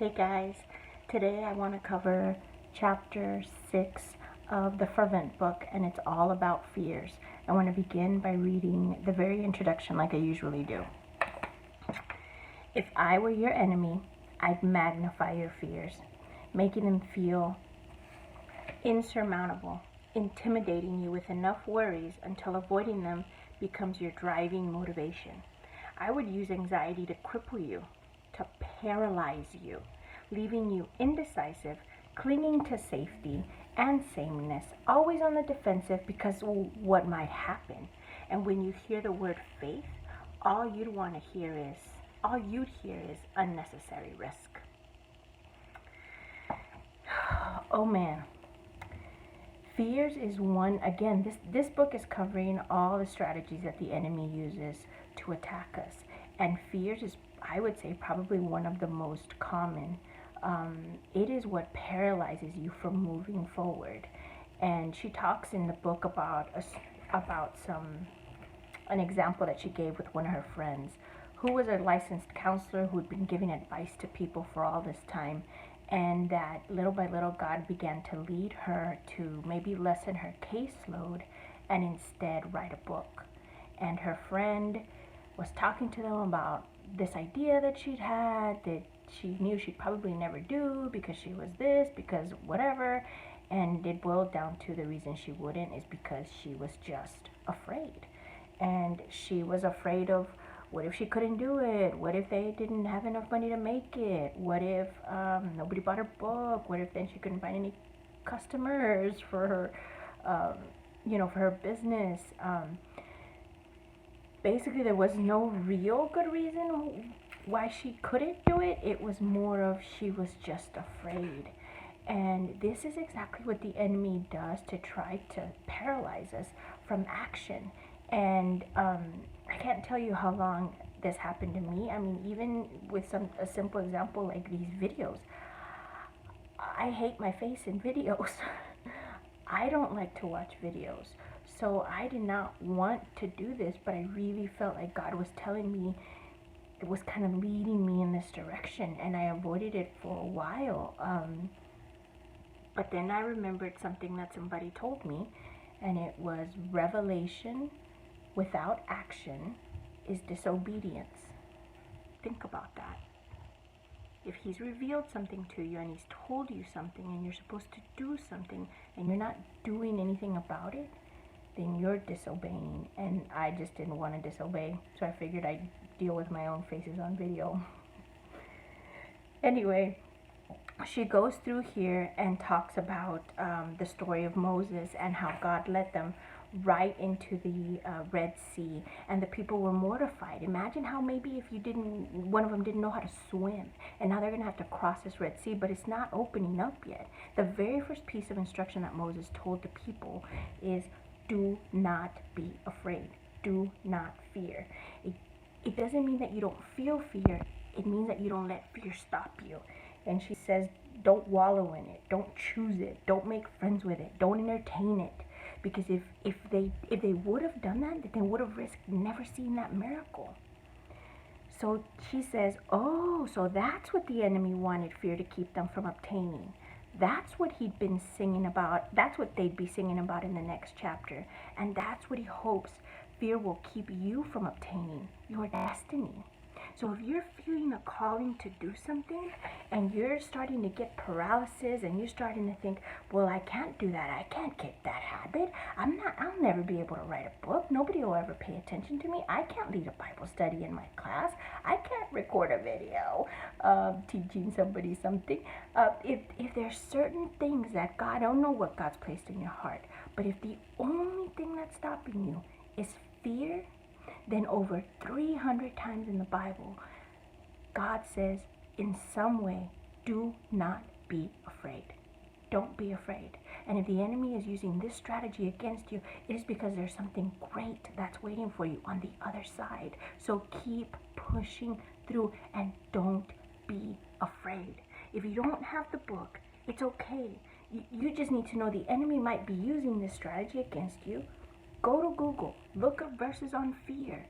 Hey guys, today I want to cover chapter 6 of the Fervent book, and it's all about fears. I want to begin by reading the very introduction like I usually do. If I were your enemy, I'd magnify your fears, making them feel insurmountable, intimidating you with enough worries until avoiding them becomes your driving motivation. I would use anxiety to cripple you, to paralyze you, leaving you indecisive, clinging to safety and sameness, always on the defensive because what might happen. And when you hear the word faith, all you'd hear is unnecessary risk. Oh man. Fears is one, again, this book is covering all the strategies that the enemy uses to attack us. And fears is, I would say, probably one of the most common. It is what paralyzes you from moving forward. And she talks in the book about an example that she gave with one of her friends who was a licensed counselor who had been giving advice to people for all this time. And that little by little, God began to lead her to maybe lessen her caseload and instead write a book. And her friend was talking to them about this idea that she'd had, that she knew she'd probably never do because she was this, because whatever. And it boiled down to the reason she wouldn't is because she was just afraid. And she was afraid of, what if she couldn't do it? What if they didn't have enough money to make it? What if nobody bought her book? What if then she couldn't find any customers for her, for her business? Basically, there was no real good reason why she couldn't do it. It was more of she was just afraid. And this is exactly what the enemy does to try to paralyze us from action. And I can't tell you how long this happened to me. I mean, even with a simple example like these videos, I hate my face in videos. I don't like to watch videos. So I did not want to do this, but I really felt like God was telling me, it was kind of leading me in this direction, and I avoided it for a while. But then I remembered something that somebody told me, and it was revelation without action is disobedience. Think about that. If he's revealed something to you and he's told you something and you're supposed to do something and you're not doing anything about it, then you're disobeying. And I just didn't want to disobey, so I figured I'd deal with my own faces on video. Anyway, she goes through here and talks about the story of Moses and how God led them right into the Red Sea, and the people were mortified. Imagine how maybe if one of them didn't know how to swim, and now they're going to have to cross this Red Sea, but it's not opening up yet. The very first piece of instruction that Moses told the people is, do not be afraid. Do not fear. It doesn't mean that you don't feel fear. It means that you don't let fear stop you. And she says, don't wallow in it. Don't choose it. Don't make friends with it. Don't entertain it. Because if they would have done that, they would have risked never seeing that miracle. So she says, oh, so that's what the enemy wanted fear to keep them from obtaining. That's what he'd been singing about. That's what they'd be singing about in the next chapter. And that's what he hopes fear will keep you from obtaining your destiny. So if you're feeling a calling to do something and you're starting to get paralysis and you're starting to think, well, I can't do that. I can't get that habit. I'll never be able to write a book. Nobody will ever pay attention to me. I can't lead a Bible study in my class. I can't record a video teaching somebody something. If there's certain things that I don't know what God's placed in your heart, but if the only thing that's stopping you is fear, then over 300 times in the Bible, God says in some way, do not be afraid. Don't be afraid. And if the enemy is using this strategy against you, it is because there's something great that's waiting for you on the other side. So keep pushing through and don't be afraid. If you don't have the book, it's okay. You just need to know the enemy might be using this strategy against you. Go to Google, look up verses on fear.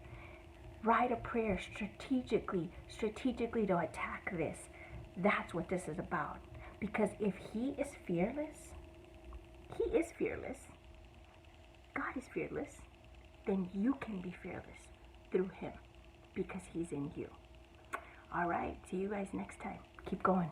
Write a prayer strategically to attack this. That's what this is about. Because if he is fearless, God is fearless, then you can be fearless through him because he's in you. All right, see you guys next time. Keep going.